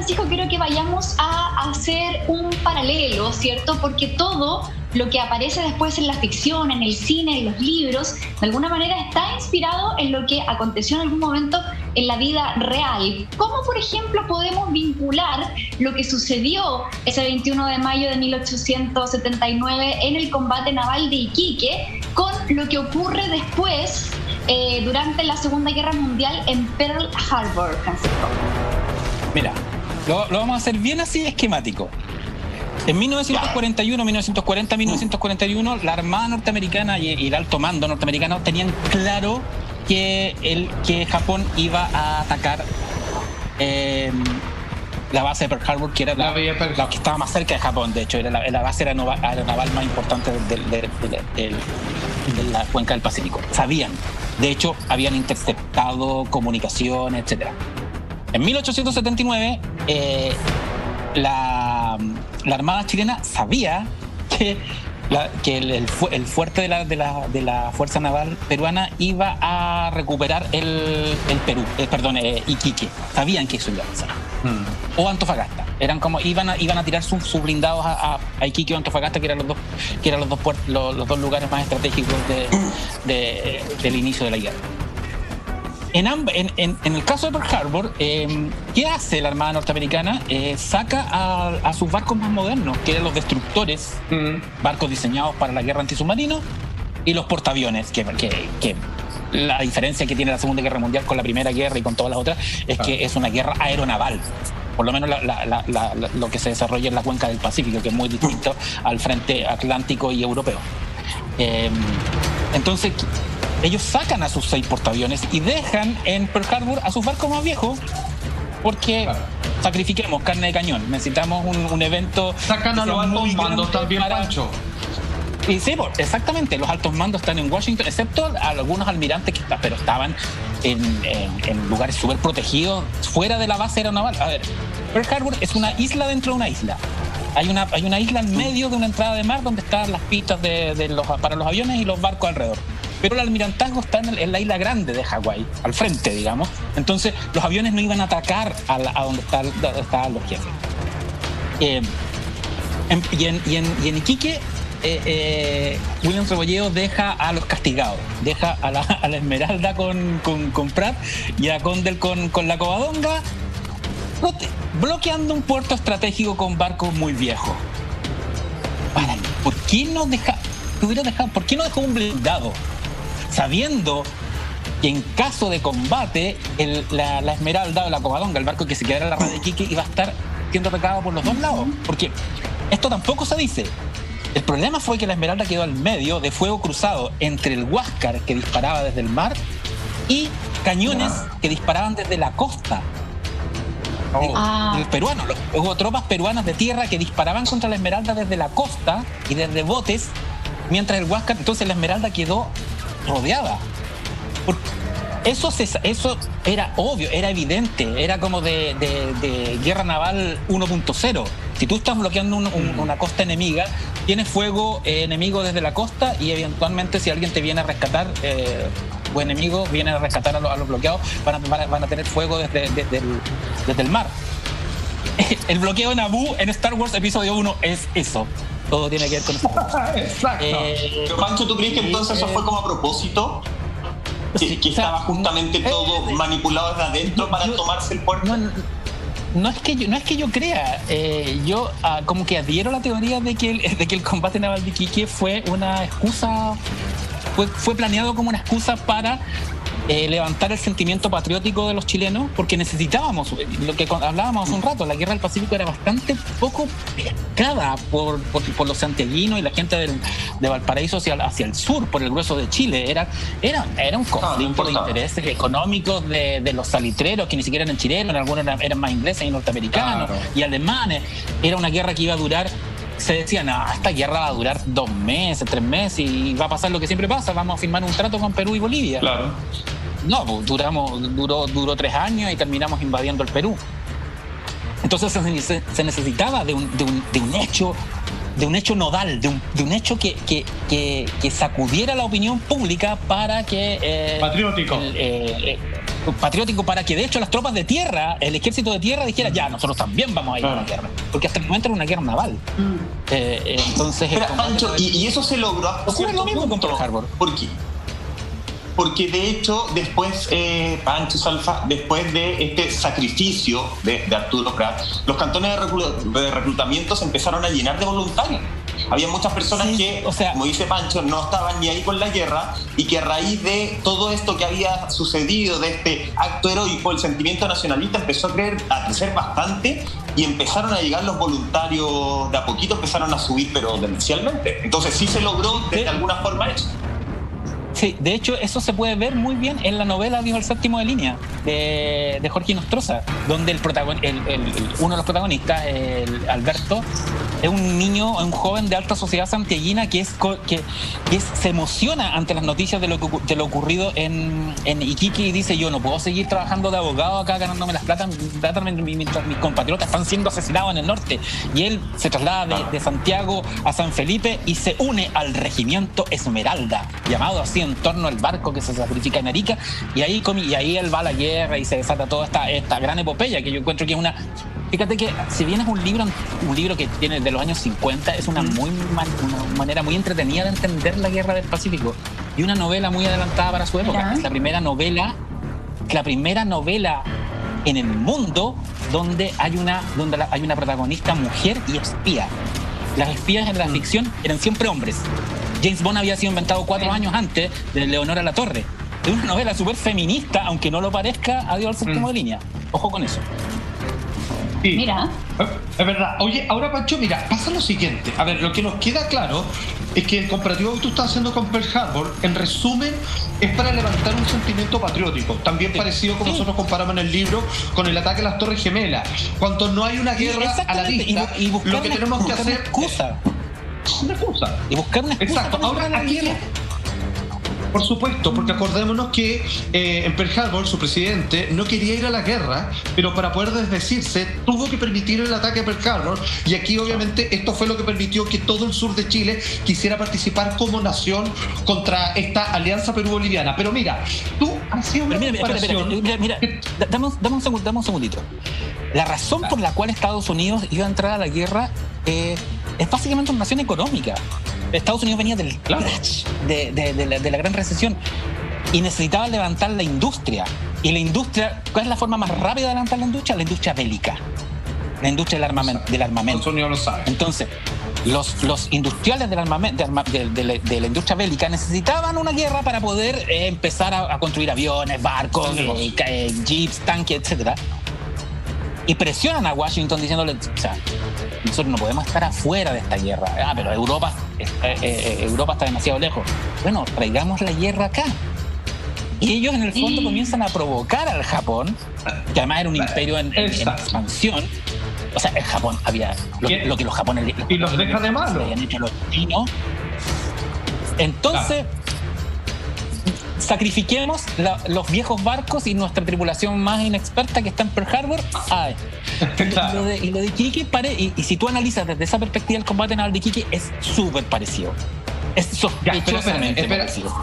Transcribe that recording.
Francisco, quiero que vayamos a hacer un paralelo, ¿cierto? Porque todo lo que aparece después en la ficción, en el cine, en los libros, de alguna manera está inspirado en lo que aconteció en algún momento en la vida real. ¿Cómo, por ejemplo, podemos vincular lo que sucedió ese 21 de mayo de 1879 en el combate naval de Iquique con lo que ocurre después durante la Segunda Guerra Mundial en Pearl Harbor, Francisco? Mira, lo vamos a hacer bien así esquemático. En 1941, la Armada norteamericana y el alto mando norteamericano tenían claro que Japón iba a atacar la base de Pearl Harbor, que era la que estaba más cerca de Japón. De hecho, era la base aeronaval más importante de la cuenca del Pacífico. Sabían. De hecho, habían interceptado comunicaciones, etc. En 1879, la Armada chilena sabía que el fuerte de la Fuerza Naval peruana iba a recuperar el Perú, Iquique. Sabían que eso iba a pasar. O Antofagasta. Eran como iban a tirar sus blindados a Iquique o Antofagasta, que eran los dos lugares más estratégicos del inicio de la guerra. En el caso de Pearl Harbor, ¿qué hace la Armada norteamericana? Saca a sus barcos más modernos, que eran los destructores, barcos diseñados para la guerra antisubmarina, y los portaaviones, que la diferencia que tiene la Segunda Guerra Mundial con la Primera Guerra y con todas las otras es que es una guerra aeronaval. Por lo menos lo que se desarrolla en la cuenca del Pacífico, que es muy distinto al frente atlántico y europeo. Entonces, ellos sacan a sus 6 portaaviones y dejan en Pearl Harbor a sus barcos más viejos, porque sacrifiquemos carne de cañón. Necesitamos un evento. Sacan a los altos mandos también, Pancho. Y sí, exactamente. Los altos mandos están en Washington, excepto algunos almirantes pero estaban en lugares súper protegidos, fuera de la base aeronaval. A ver, Pearl Harbor es una isla dentro de una isla. Hay una isla en medio de una entrada de mar donde están las pistas para los aviones y los barcos alrededor. Pero el almirantazgo está en la isla grande de Hawái, al frente, digamos. Entonces, los aviones no iban a atacar a donde estaban los jefes. Y en Iquique, William Rebolledo deja a los castigados. Deja a la Esmeralda con Pratt y a Condell con la Covadonga, bloqueando un puerto estratégico con barcos muy viejos. ¿Por qué no dejó un blindado? Sabiendo que en caso de combate la Esmeralda o la Covadonga, el barco que se quedara en la rada de Iquique, iba a estar siendo atacado por los dos lados, porque esto tampoco se dice. El problema fue que la Esmeralda quedó al medio de fuego cruzado entre el Huáscar, que disparaba desde el mar, y cañones que disparaban desde la costa. El peruano. Hubo tropas peruanas de tierra que disparaban contra la Esmeralda desde la costa y desde botes, mientras el Huáscar, entonces la Esmeralda quedó rodeada. Eso era obvio, era evidente, era como de guerra naval 1.0. Si tú estás bloqueando una costa enemiga, tienes fuego enemigo desde la costa, y eventualmente si alguien te viene a rescatar, o enemigo viene a rescatar a los bloqueados, van a tener fuego desde el mar. El bloqueo de Naboo en Star Wars Episodio 1 es eso. Todo tiene que ver con eso. Exacto. Pero Pancho, ¿tú crees que entonces eso fue como a propósito? Que estaba justamente todo manipulado desde adentro para tomarse el puerto. No es que yo crea, yo como que adhiero a la teoría de que el combate naval de Iquique fue una excusa, fue planeado como una excusa para levantar el sentimiento patriótico de los chilenos, porque necesitábamos, lo que hablábamos hace un rato, la guerra del Pacífico era bastante poco pescada por los santiaguinos y la gente de Valparaíso hacia el sur, por el grueso de Chile. Era un conflicto de intereses económicos de los salitreros, que ni siquiera eran chilenos, algunos eran más ingleses y norteamericanos y alemanes. Era una guerra que iba a durar, se decía, no, esta guerra va a durar 2 meses, 3 meses, y va a pasar lo que siempre pasa, vamos a firmar un trato con Perú y Bolivia. Claro. No, pues duró 3 años y terminamos invadiendo el Perú. Entonces se necesitaba de un hecho nodal, de un hecho que sacudiera la opinión pública para que patriótico. patriótico para que de hecho las tropas de tierra, el ejército de tierra dijera ya, nosotros también vamos a ir a la guerra, porque hasta el momento era una guerra naval. Entonces pero, Pancho, y eso se logró hasta cierto punto. Con Pearl Harbor. ¿Por qué? Porque de hecho después, Pancho Salfa, después de este sacrificio de Arturo Prat, los cantones de reclutamiento se empezaron a llenar de voluntarios. Había muchas personas que, como dice Pancho, no estaban ni ahí con la guerra, y que a raíz de todo esto que había sucedido, de este acto heroico, el sentimiento nacionalista empezó a crecer bastante, y empezaron a llegar los voluntarios de a poquito, empezaron a subir, pero demencialmente. Entonces sí se logró de alguna forma eso. Sí, de hecho eso se puede ver muy bien en la novela Dios el séptimo de línea de Jorge Nostroza, donde uno de los protagonistas, el Alberto, es un niño, un joven de alta sociedad santiaguina que se emociona ante las noticias de lo ocurrido en Iquique, y dice: yo no puedo seguir trabajando de abogado acá ganándome las plata mientras mis compatriotas están siendo asesinados en el norte. Y él se traslada de Santiago a San Felipe y se une al regimiento Esmeralda, llamado así en torno al barco que se sacrifica en Arica, y ahí él va a la guerra y se desata toda esta gran epopeya, que yo encuentro que es una... Fíjate que si bien es un libro que tiene de los años 50, es una manera muy entretenida de entender la guerra del Pacífico, y una novela muy adelantada para su época. Es la primera novela en el mundo donde hay una protagonista mujer y espía. Las espías en la ficción eran siempre hombres. James Bond había sido inventado 4 años antes de Leonora Latorre. Es una novela súper feminista, aunque no lo parezca, a Dios al séptimo de línea. Ojo con eso. Sí. Mira. Es verdad. Oye, ahora, Pancho, mira, pasa lo siguiente. A ver, lo que nos queda claro es que el comparativo que tú estás haciendo con Pearl Harbor, en resumen, es para levantar un sentimiento patriótico. También parecido como nosotros comparamos en el libro con el ataque a las Torres Gemelas. Cuando no hay una guerra a la vista, lo que tenemos que hacer es una excusa. Y buscar una excusa. Exacto. Ahora, aquí por supuesto, porque acordémonos que en Pearl Harbor su presidente no quería ir a la guerra, pero para poder desdecirse tuvo que permitir el ataque a Pearl Harbor, y aquí obviamente esto fue lo que permitió que todo el sur de Chile quisiera participar como nación contra esta alianza Perú-Boliviana. Pero mira, tú has sido una comparación... Mira, dame un segundito. La razón por la cual Estados Unidos iba a entrar a la guerra es básicamente una nación económica. Estados Unidos venía del crash, de la gran recesión, y necesitaba levantar la industria. Y la industria, ¿cuál es la forma más rápida de levantar la industria? La industria bélica, la industria del armamento. Estados Unidos lo sabe. Entonces, los industriales del armamento, de la industria bélica, necesitaban una guerra para poder empezar a construir aviones, barcos, jeeps, tanques, etcétera. Y presionan a Washington diciéndole: o sea, nosotros no podemos estar afuera de esta guerra. Pero Europa está demasiado lejos. Bueno, traigamos la guerra acá. Y ellos en el fondo comienzan a provocar al Japón, que además era un imperio en expansión. O sea, el Japón había lo que los japoneses y los deja de malo habían hecho los chinos. Entonces, sacrifiquemos los viejos barcos y nuestra tripulación más inexperta que está en Pearl Harbor. Y lo de Iquique, y si tú analizas desde esa perspectiva el combate naval de Iquique, es súper parecido. Es sospechosamente parecido.